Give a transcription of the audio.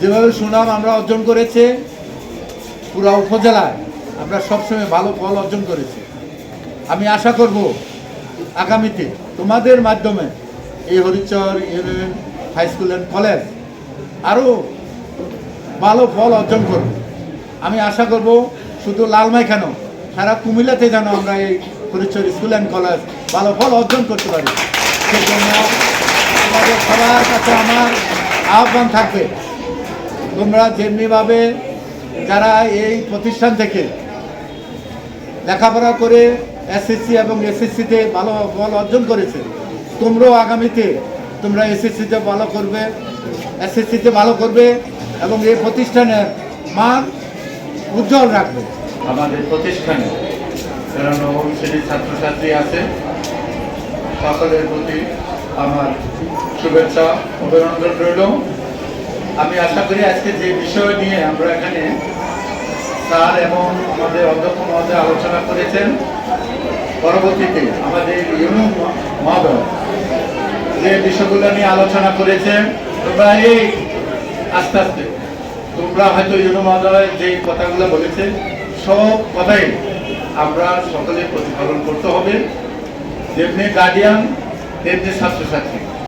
যেভাবে সুনাম আমরা অর্জন করেছে পুরো উপজেলায় আমরা সবসময় ভালো ফল অর্জন করেছি। আমি আশা করব আগামীতে তোমাদের মাধ্যমে এই Harichar union high school and college আরও ভালো ফল অর্জন করবে। আমি আশা করব শুধু লালমাই কেন সারা কুমিল্লাতে যেন আমরা এই হরিচর স্কুল অ্যান্ড কলেজ ভালো ফল অর্জন করতে পারি। সেজন্য তোমাদের সবার কাছে আমার আহ্বান থাকবে, তোমরা যেমনিভাবে যারা এই প্রতিষ্ঠান থেকে লেখাপড়া করে এসএসসি এবং এসএসসিতে ভালো ফল অর্জন করেছে, তোমরাও আগামীতে তোমরা এসএসসিতে ভালো করবে, এসএসসিতে ভালো করবে এবং এই প্রতিষ্ঠানের মান উজ্জ্বল রাখবে। আমাদের প্রতিষ্ঠানে যারা নবম শ্রেণীর ছাত্রছাত্রী আছে সকলের প্রতি আমার শুভেচ্ছা অভিনন্দন রইল। আমি আশা করি আজকে যে বিষয় নিয়ে আমরা এখানে স্যার এবং আমাদের অধ্যক্ষ মহোদয় আলোচনা করেছেন, পরবর্তীতে আমাদের ইউনিয়ন মহোদয় যে বিষয়গুলো নিয়ে আলোচনা করেছেন, তোমরা এই আস্তে আস্তে তোমরা হয়তো ইউনিয়ন মহোদয় যে কথাগুলো বলেছে সব কথাই আমরা সকলে প্রতিপালন করতে হবে, যেমনি গার্ডিয়ান তেমনি ছাত্রছাত্রী।